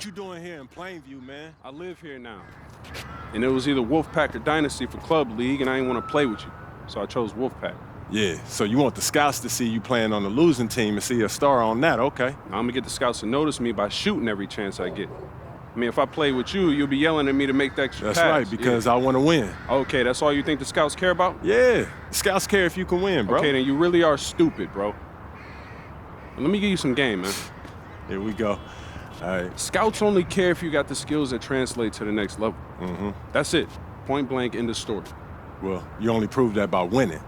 What you doing here in Plainview, man? I live here now. And it was either Wolfpack or Dynasty for Club League, and I didn't want to play with you. So I chose Wolfpack. Yeah, so you want the scouts to see you playing on the losing team and see a star on that, okay. Now, I'm going to get the scouts to notice me by shooting every chance I get. I mean, if I play with you, you'll be yelling at me to make the extra pass. That's right, because I want to win. Okay, that's all you think the scouts care about? Yeah, the scouts care if you can win, bro. Okay, then you really are stupid, bro. Let me give you some game, man. Here we go. All right. Scouts only care if you got the skills that translate to the next level. That's it. Point blank, end of story. Well, you only prove that by winning.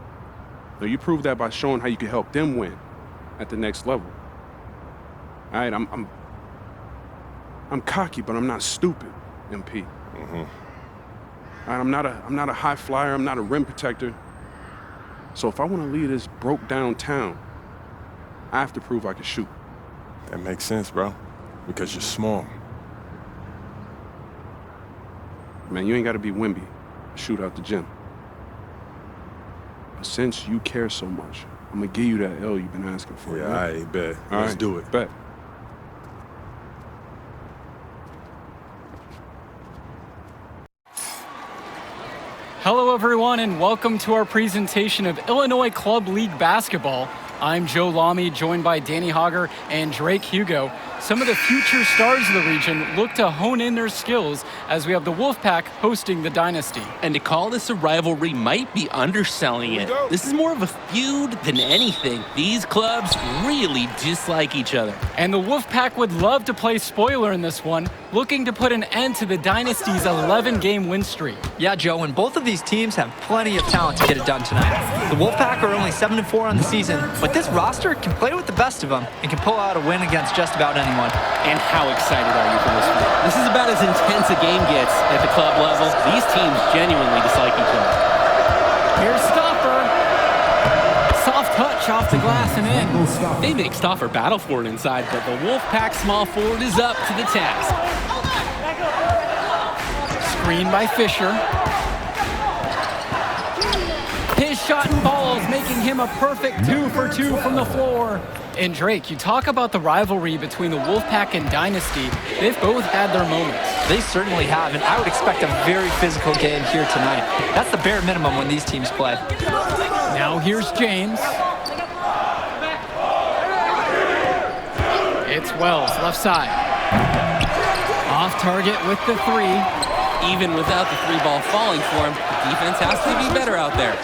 No, you prove that by showing how you can help them win at the next level. All right, I'm cocky, but I'm not stupid, MP. All right, I'm not a high flyer. I'm not a rim protector. So if I want to lead this broke down town, I have to prove I can shoot. That makes sense, bro. Because you're small. Man, you ain't got to be Wimby to shoot out the gym. But since you care so much, I'm going to give you that L you've been asking for. Yeah, all right, bet. Let's do it. Bet. Hello, everyone, and welcome to our presentation of Illinois Club League Basketball. I'm Joe Lamy, joined by Danny Hogger and Drake Hugo. Some of the future stars of the region look to hone in their skills as we have the Wolfpack hosting the Dynasty. And to call this a rivalry might be underselling it. This is more of a feud than anything. These clubs really dislike each other. And the Wolfpack would love to play spoiler in this one, looking to put an end to the Dynasty's 11-game win streak. Yeah, Joe, and both of these teams have plenty of talent to get it done tonight. The Wolfpack are only 7-4 on the season, but this roster can play with the best of them and can pull out a win against just about anyone. And how excited are you for this one? This is about as intense a game gets at the club level. These teams genuinely dislike each other. Here's Stoffer. Soft touch off the glass and in. They make Stoffer battle for it inside, but the Wolfpack small forward is up to the task. Screen by Fisher. His shot falls, making him a perfect 2 for 2 from the floor. And Drake, you talk about the rivalry between the Wolfpack and Dynasty. They've both had their moments. They certainly have, and I would expect a very physical game here tonight. That's the bare minimum when these teams play. Now here's James. It's Wells, left side. Off target with the 3. Even without the 3-ball falling for him, the defense has to be better out there.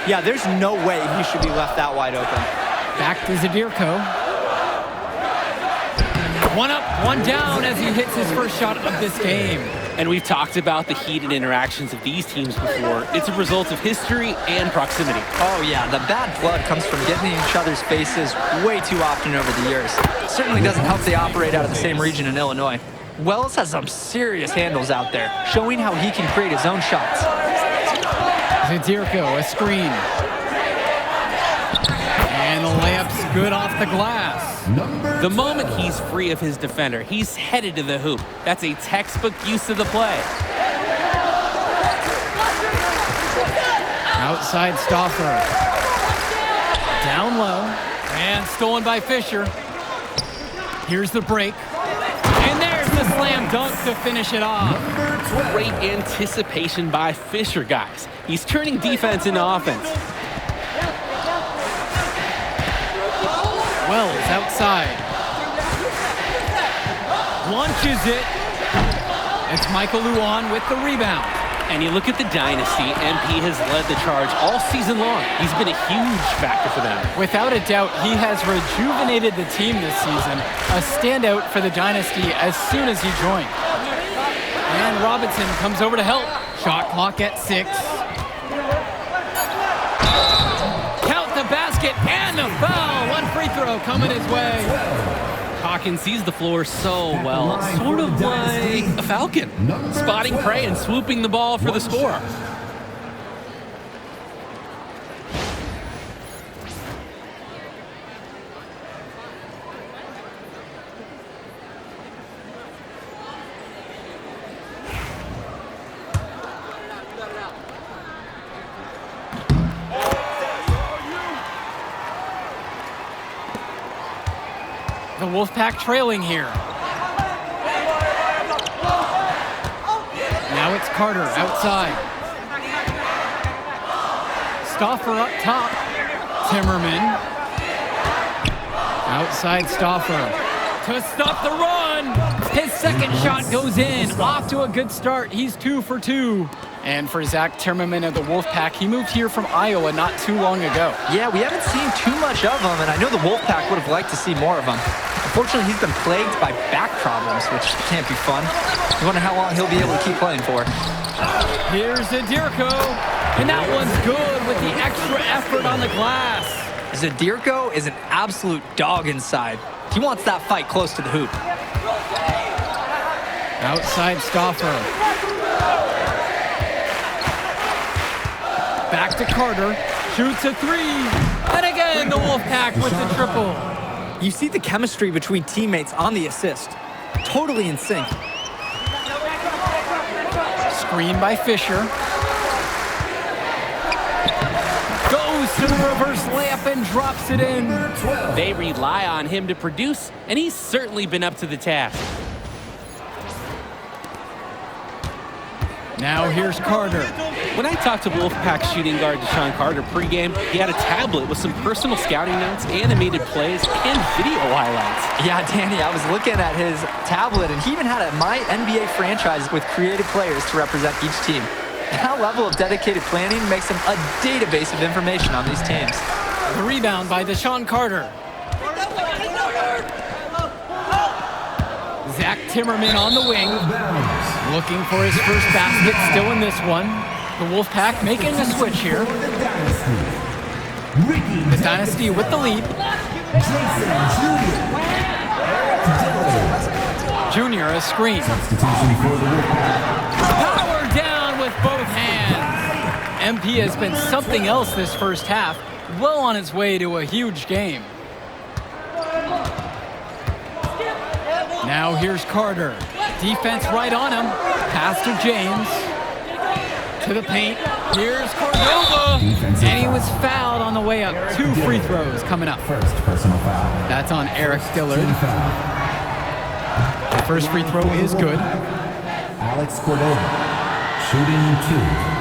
Yeah, there's no way he should be left that wide open. Back to Zadirko. 1 up, 1 down as he hits his first shot of this game. And we've talked about the heated interactions of these teams before. It's a result of history and proximity. Oh yeah, the bad blood comes from getting in each other's faces way too often over the years. It certainly doesn't help they operate out of the same region in Illinois. Wells has some serious handles out there, showing how he can create his own shots. Zadirko, a screen. And the layup's good off the glass. The moment he's free of his defender, he's headed to the hoop. That's a textbook use of the play. Outside Stoffer. Down low. And stolen by Fisher. Here's the break. And there's the slam dunk to finish it off. Great anticipation by Fisher, guys. He's turning defense into offense. Wells outside. Launches it. It's Michael Luan with the rebound. And you look at the Dynasty, MP has led the charge all season long. He's been a huge factor for them. Without a doubt, he has rejuvenated the team this season. A standout for the Dynasty as soon as he joined. And Robinson comes over to help. Shot clock at 6. Count the basket and the foul. 1 free throw coming his way. Hawkins sees the floor so well, sort of like a falcon, spotting prey and swooping the ball for the score. The Wolfpack trailing here. It's Carter outside. Stauffer up top. Timmerman. Outside Stauffer. To stop the run. His second shot goes in. Off to a good start. He's 2 for 2. And for Zach Timmerman of the Wolfpack, he moved here from Iowa not too long ago. Yeah, we haven't seen too much of him, and I know the Wolfpack would have liked to see more of him. Unfortunately, he's been plagued by back problems, which can't be fun. I wonder how long he'll be able to keep playing for. Here's Zadirko, and that one's good with the extra effort on the glass. Zadirko is an absolute dog inside. He wants that fight close to the hoop. Outside Stauffer. Back to Carter, shoots a 3, and again the Wolfpack with the triple. You see the chemistry between teammates on the assist. Totally in sync. Screen by Fisher. Goes to the reverse layup and drops it in. They rely on him to produce, and he's certainly been up to the task. Now here's Carter. When I talked to Wolfpack shooting guard Deshaun Carter pregame, he had a tablet with some personal scouting notes, animated plays, and video highlights. Yeah, Danny, I was looking at his tablet, and he even had a My NBA franchise with creative players to represent each team. That level of dedicated planning makes him a database of information on these teams. The rebound by Deshaun Carter. Zach Timmerman on the wing. Looking for his first basket, still in this one. The Wolfpack making a switch here. The Dynasty with the lead. Junior a screen. Power down with both hands. MP has been something else this first half, well on its way to a huge game. Now here's Carter. Defense right on him. Pass to James. To the paint. Here's Cordova. And he was fouled on the way up. 2 free throws coming up. First personal foul. That's on Eric Dillard. The first free throw is good. Alex Cordova, shooting 2.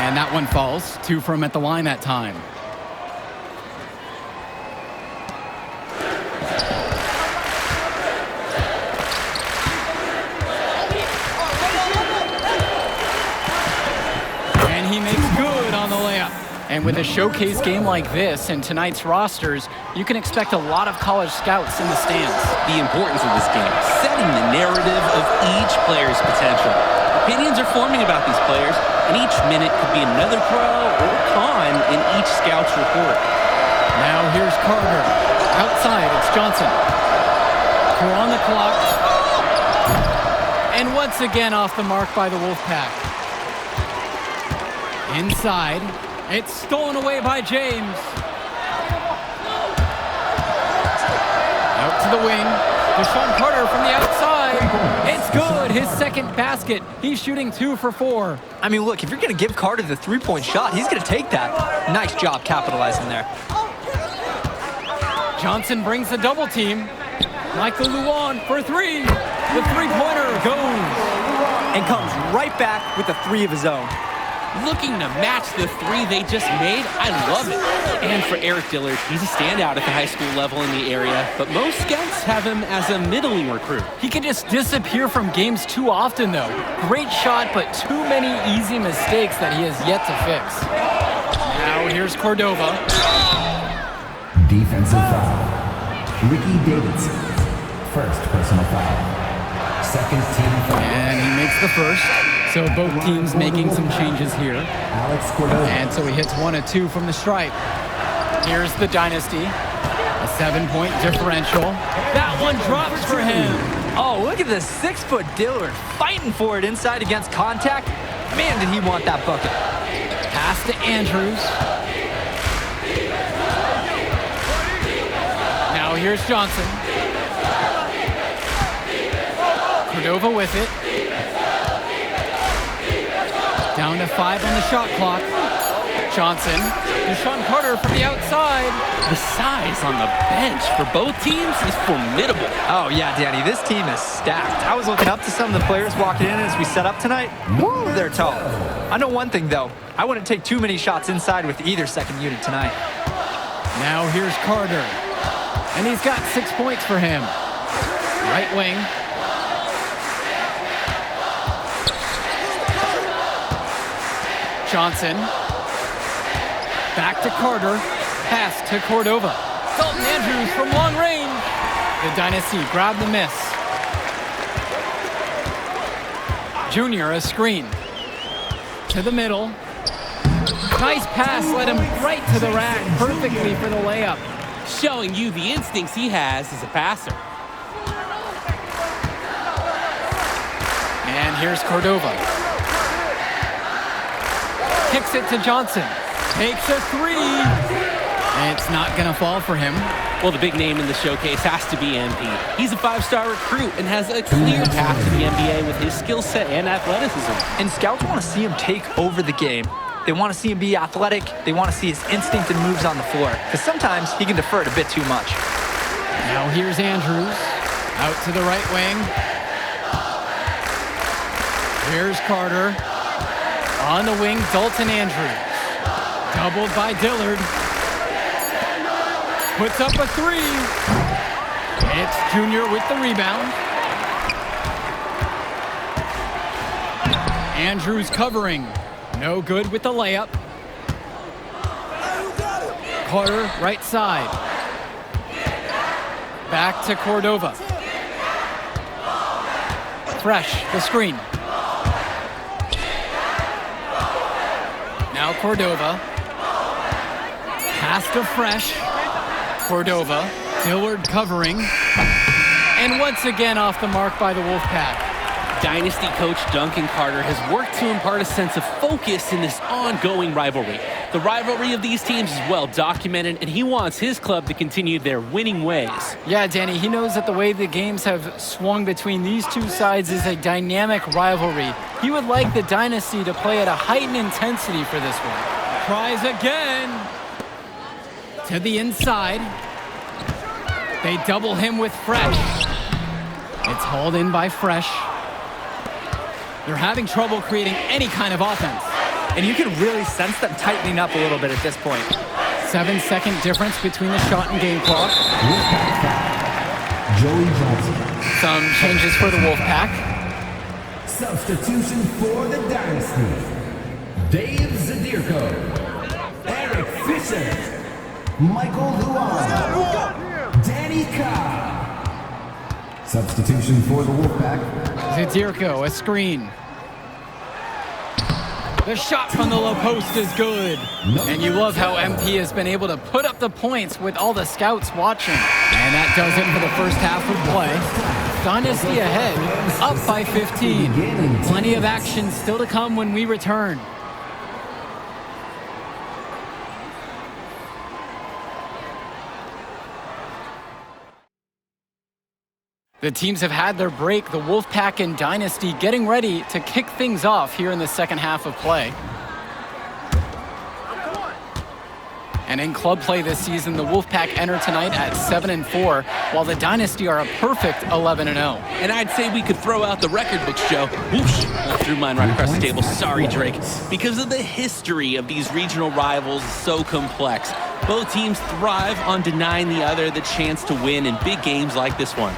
And that one falls. 2 from at the line that time. And he makes good on the layup. And with a showcase game like this and tonight's rosters, you can expect a lot of college scouts in the stands. The importance of this game, setting the narrative of each player's potential. Opinions are forming about these players, and each minute could be another pro or con in each scout's report. Now here's Carter. Outside, it's Johnson. 4 on the clock. And once again off the mark by the Wolfpack. Inside, it's stolen away by James. Out to the wing. Deshaun Carter from the outside. It's good. His second basket. He's shooting 2 for 4. I mean, look, if you're going to give Carter the three-point shot, he's going to take that. Nice job capitalizing there. Johnson brings the double team. Michael Luan for 3. The three-pointer goes. And comes right back with a 3 of his own. Looking to match the 3 they just made, I love it. And for Eric Dillard, he's a standout at the high school level in the area, but most scouts have him as a middling recruit. He can just disappear from games too often, though. Great shot, but too many easy mistakes that he has yet to fix. Now here's Cordova. Defensive foul. Ricky Davidson, first personal foul. Second team foul. And he makes the first. So both teams making some changes here. Alex Cordova. And so he hits 1 of 2 from the stripe. Here's the Dynasty. A 7-point differential. That one drops for him. Oh, look at this 6-foot Dillard fighting for it inside against contact. Man, did he want that bucket. Pass to Andrews. Now here's Johnson. Cordova with it. Down to 5 on the shot clock. Johnson, Deshaun Carter from the outside. The size on the bench for both teams is formidable. Oh, yeah, Danny, this team is stacked. I was looking up to some of the players walking in as we set up tonight. Woo, they're tall. I know one thing, though. I wouldn't take too many shots inside with either second unit tonight. Now here's Carter. And he's got 6 points for him. Right wing. Johnson. Back to Carter. Pass to Cordova. Dalton Andrews from long range. The Dynasty grab the miss. Junior, a screen. To the middle. Nice pass, led him right to the rack, perfectly for the layup. Showing you the instincts he has as a passer. And here's Cordova. Kicks it to Johnson. Takes a three. And it's not going to fall for him. Well, the big name in the showcase has to be MP. He's a 5-star recruit and has a clear path to the NBA with his skill set and athleticism. And scouts want to see him take over the game. They want to see him be athletic. They want to see his instinct and moves on the floor. Because sometimes he can defer it a bit too much. Now here's Andrews. Out to the right wing. Here's Carter. On the wing, Dalton Andrews. Doubled by Dillard. Puts up a three. It's Junior with the rebound. Andrews covering. No good with the layup. Carter, right side. Back to Cordova. Fresh, the screen. Now Cordova. Pass to Fresh. Cordova. Dillard covering. And once again off the mark by the Wolfpack. Dynasty coach Duncan Carter has worked to impart a sense of focus in this ongoing rivalry. The rivalry of these teams is well documented, and he wants his club to continue their winning ways. Yeah, Danny, he knows that the way the games have swung between these two sides is a dynamic rivalry. He would like the Dynasty to play at a heightened intensity for this one. Tries again. To the inside. They double him with Fresh. It's hauled in by Fresh. They're having trouble creating any kind of offense. And you can really sense them tightening up a little bit at this point. 7-second difference between the shot and game clock. Joey Johnson. Some changes for the Wolfpack. Substitution for the Dynasty. Dave Zadirko. Eric Fisher. Michael Luan. Danny Cobb. Substitution for the Wolfpack. Zadirko, a screen. The shot from the low post is good. And you love how MP has been able to put up the points with all the scouts watching. And that does it for the first half of play. Dynasty ahead, up by 15. Plenty of action still to come when we return. The teams have had their break, the Wolfpack and Dynasty getting ready to kick things off here in the second half of play. And in club play this season, the Wolfpack enter tonight at 7-4, while the Dynasty are a perfect 11-0. And I'd say we could throw out the record books, Joe. Whoosh, I threw mine right across the table. Sorry, Drake. Because of the history of these regional rivals is so complex. Both teams thrive on denying the other the chance to win in big games like this one.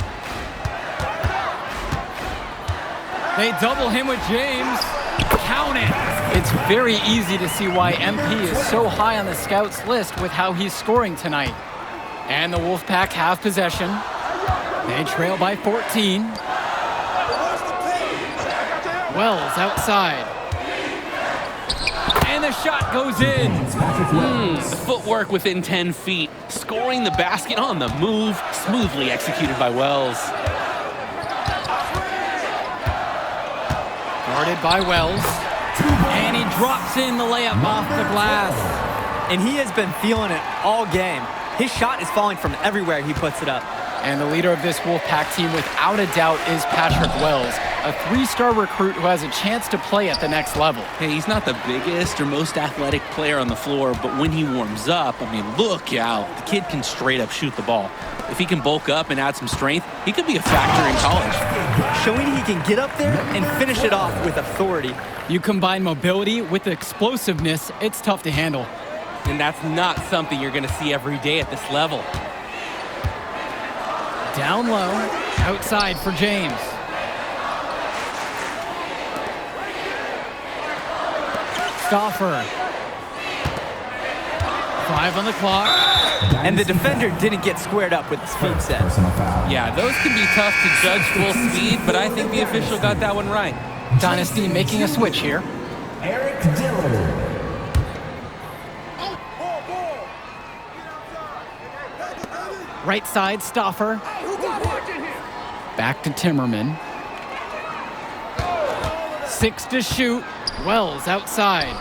They double him with James. Count it. It's very easy to see why MP is so high on the scouts list with how he's scoring tonight. And the Wolfpack have possession. They trail by 14. Wells outside. And the shot goes in. Footwork within 10 feet. Scoring the basket on the move. Smoothly executed by Wells. Guarded by Wells. And he drops in the layup off the glass. And he has been feeling it all game. His shot is falling from everywhere he puts it up. And the leader of this Wolfpack team, without a doubt, is Patrick Wells. a 3-star recruit who has a chance to play at the next level. Hey, he's not the biggest or most athletic player on the floor, but when he warms up, I mean, look out. The kid can straight up shoot the ball. If he can bulk up and add some strength, he could be a factor in college. Showing he can get up there and finish it off with authority. You combine mobility with explosiveness, it's tough to handle. And that's not something you're going to see every day at this level. Down low, outside for James. Stauffer. 5 on the clock. And the defender didn't get squared up with his feet set. Personal foul. Yeah, those can be tough to judge full speed, but I think the official got that one right. Dynasty making a switch here. Eric Dillard. Right side, Stauffer. Back to Timmerman. 6 to shoot. Wells outside.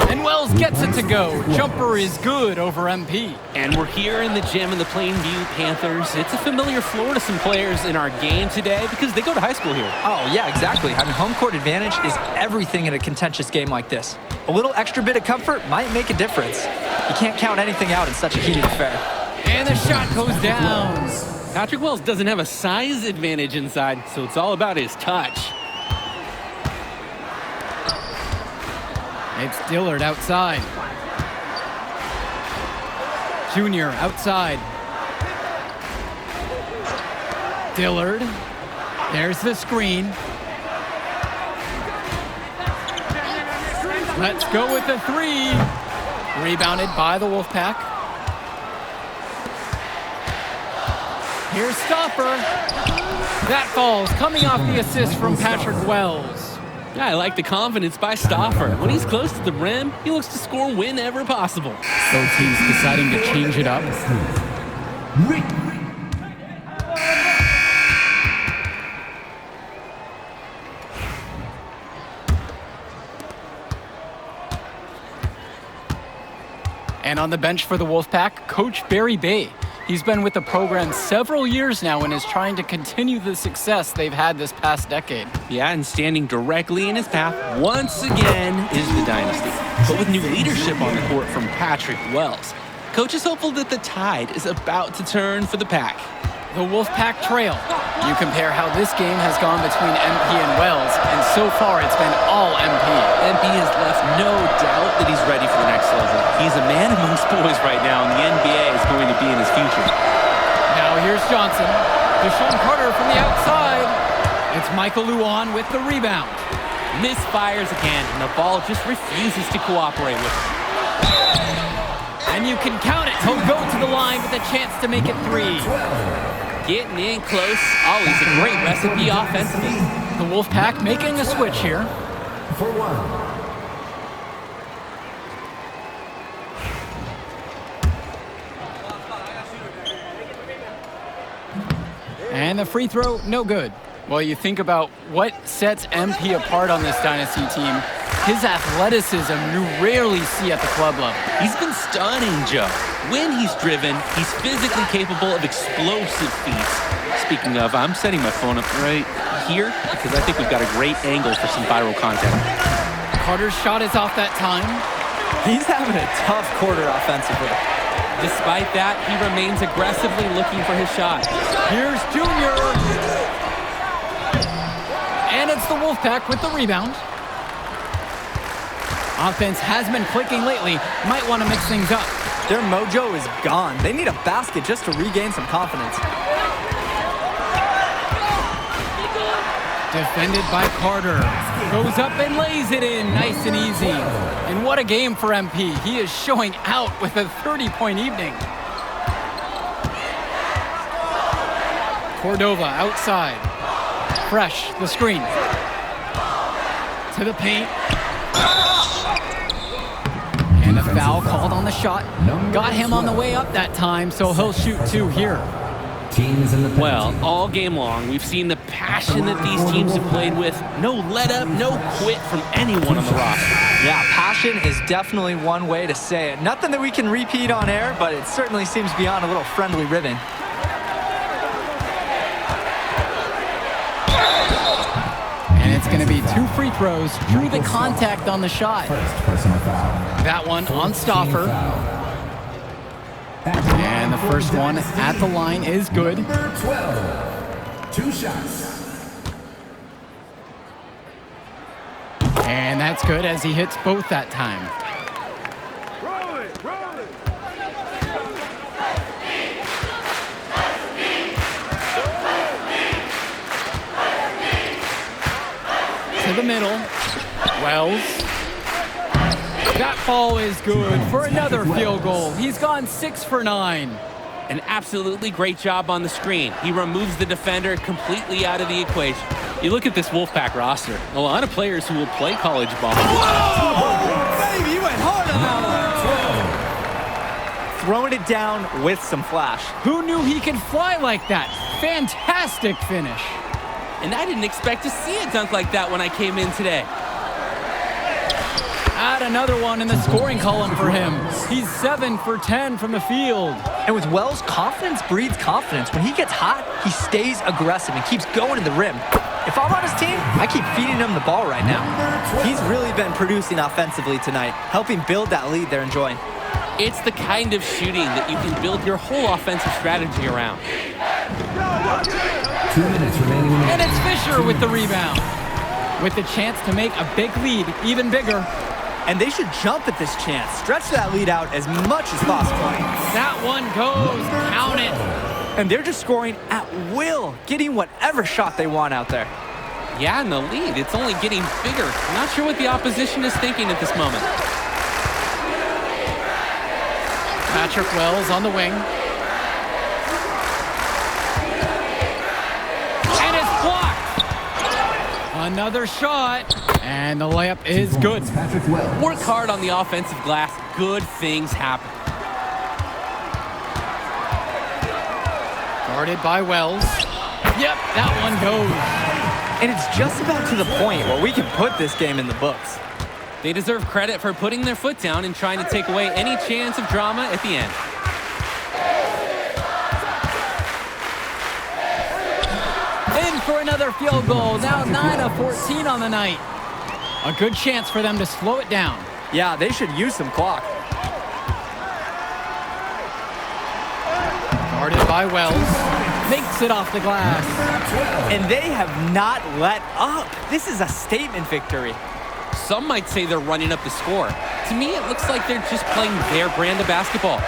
And Wells gets it to go. Jumper is good over MP. And we're here in the gym in the Plainview Panthers. It's a familiar floor to some players in our game today because they go to high school here. Oh, yeah, exactly. Having home court advantage is everything in a contentious game like this. A little extra bit of comfort might make a difference. You can't count anything out in such a heated affair. And the shot goes down. Patrick Wells doesn't have a size advantage inside, so it's all about his touch. It's Dillard outside. Junior outside. Dillard. There's the screen. Let's go with the 3. Rebounded by the Wolfpack. Here's Stauffer. That falls, coming off the assist from Patrick Wells. Yeah, I like the confidence by Stauffer. When he's close to the rim, he looks to score whenever possible. Both teams deciding to change it up. And on the bench for the Wolfpack, Coach Barry Bay. He's been with the program several years now and is trying to continue the success they've had this past decade. Yeah, and standing directly in his path once again is the Dynasty. But with new leadership on the court from Patrick Wells, Coach is hopeful that the tide is about to turn for the Pack. The Wolfpack trail. You compare how this game has gone between MP and Wells, and so far it's been all MP. MP has left no doubt that he's ready for the next level. He's a man amongst boys right now, and the NBA is going to be in his future. Now here's Johnson. Deshaun Carter from the outside. It's Michael Luan with the rebound. Misfires again, and the ball just refuses to cooperate with him. And you can count it. He'll go to the line with a chance to make it 3. Getting in close, always a great recipe offensively. The Wolfpack making a switch here. For 1. And the free throw, no good. Well, you think about what sets MP apart on this Dynasty team, his athleticism you rarely see at the club level. He's been stunning, Joe. When he's driven, he's physically capable of explosive feats. Speaking of, I'm setting my phone up right here because I think we've got a great angle for some viral content. Carter's shot is off that time. He's having a tough quarter offensively. Despite that, he remains aggressively looking for his shot. Here's Junior. And it's the Wolfpack with the rebound. Offense has been clicking lately. Might want to mix things up. Their mojo is gone. They need a basket just to regain some confidence. Defended by Carter. Goes up and lays it in. Nice and easy. And what a game for MP. He is showing out with a 30-point evening. Cordova outside. Fresh, the screen. To the paint. And a foul called on the shot. Got him on the way up that time, so he'll shoot 2 here. Teams in the Well, all game long, we've seen the passion that these teams have played with. No let up, no quit from anyone on the roster. Yeah, passion is definitely one way to say it. Nothing that we can repeat on air, but it certainly seems beyond a little friendly ribbon. It's going to be 2 free throws. Drew the contact on the shot. First personal foul. That one on Stauffer. And the first one at the line is good. Number 12. 2 shots. And that's good as he hits both that time. Roll it, roll it. To the middle. Wells. That ball is good for another field goal. He's gone 6 for 9. An absolutely great job on the screen. He removes the defender completely out of the equation. You look at this Wolfpack roster, a lot of players who will play college ball. Whoa! Baby, you went hard on that one. Throwing it down with some flash. Who knew he could fly like that? Fantastic finish. And I didn't expect to see a dunk like that when I came in today. Add another one in the scoring column for him. He's 7 for 10 from the field. And with Wells, confidence breeds confidence. When he gets hot, he stays aggressive and keeps going to the rim. If I'm on his team, I keep feeding him the ball right now. He's really been producing offensively tonight, helping build that lead they're enjoying. It's the kind of shooting that you can build your whole offensive strategy around. 2 minutes remaining in the And it's Fisher with the rebound. With the chance to make a big lead even bigger. And they should jump at this chance. Stretch that lead out as much as possible. That one goes. Count it. And they're just scoring at will, getting whatever shot they want out there. Yeah, and the lead, it's only getting bigger. I'm not sure what the opposition is thinking at this moment. Patrick Wells on the wing. And it's blocked. Another shot. And the layup is good. Patrick Wells. Work hard on the offensive glass. Good things happen. Guarded by Wells. Yep, that one goes. And it's just about to the point where we can put this game in the books. They deserve credit for putting their foot down and trying to take away any chance of drama at the end. In for another field goal. Now 9 of 14 on the night. A good chance for them to slow it down. Yeah, they should use some clock. Guarded by Wells. Makes it off the glass. And they have not let up. This is a statement victory. Some might say they're running up the score. To me, it looks like they're just playing their brand of basketball.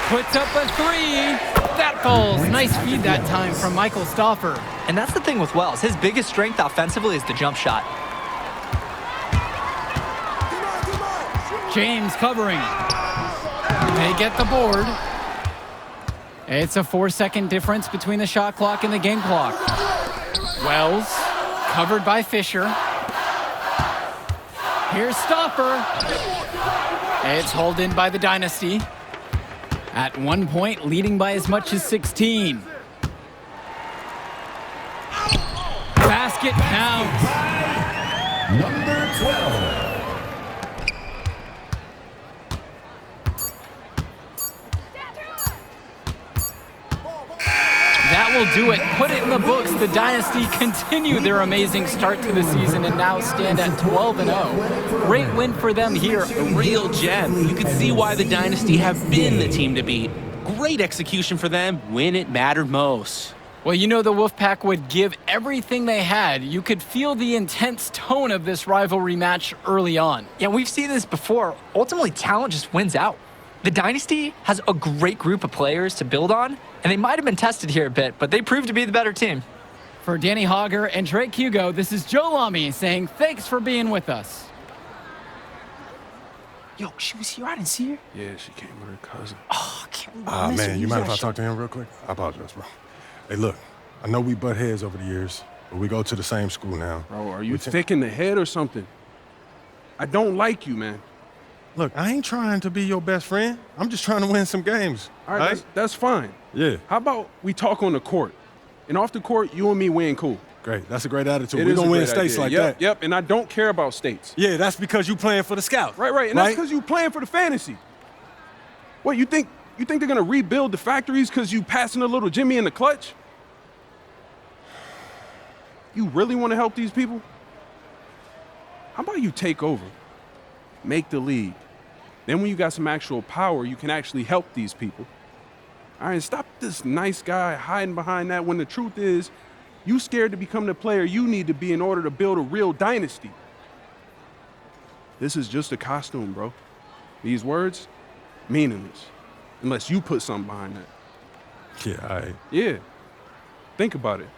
Puts up a 3. That falls. Nice feed that time from Michael Stauffer. And that's the thing with Wells. His biggest strength offensively is the jump shot. James covering. They get the board. It's a 4-second difference between the shot clock and the game clock. Wells, covered by Fisher. Here's Stauffer. It's hauled in by the Dynasty. At one point, leading by as much as 16. Basket counts. Number 12. That will do it. Put it in the books. The Dynasty continue their amazing start to the season and now stand at 12-0. Great win for them here. A real gem. You can see why the Dynasty have been the team to beat. Great execution for them when it mattered most. Well, you know the Wolfpack would give everything they had. You could feel the intense tone of this rivalry match early on. Yeah, we've seen this before. Ultimately, talent just wins out. The Dynasty has a great group of players to build on, and they might have been tested here a bit, but they proved to be the better team. For Danny Hogger and Drake Hugo, this is Joe Lamy saying thanks for being with us. Yo, she was here. I didn't see her. Yeah, she came with her cousin. Oh, I can't believe I missed her. Man, you mind if I talk to him real quick? I apologize, bro. Hey, look, I know we butt heads over the years, but we go to the same school now. Bro, are you thick in the head or something? I don't like you, man. Look, I ain't trying to be your best friend. I'm just trying to win some games. All right, that's fine. Yeah. How about we talk on the court? And off the court, you and me win cool. Great. That's a great attitude. It We is don't a win great states idea. like Yep, that. Yep, and I don't care about states. Yeah, that's because you playing for the Scouts. Right, and that's because you playing for the fantasy. What, you think they're gonna rebuild the factories because you passing a little Jimmy in the clutch? You really want to help these people? How about you take over? Make the league. Then when you got some actual power, you can actually help these people. All right, stop this nice guy hiding behind that when the truth is, you scared to become the player you need to be in order to build a real dynasty. This is just a costume, bro. These words, meaningless, unless you put something behind that. Yeah, Yeah, think about it.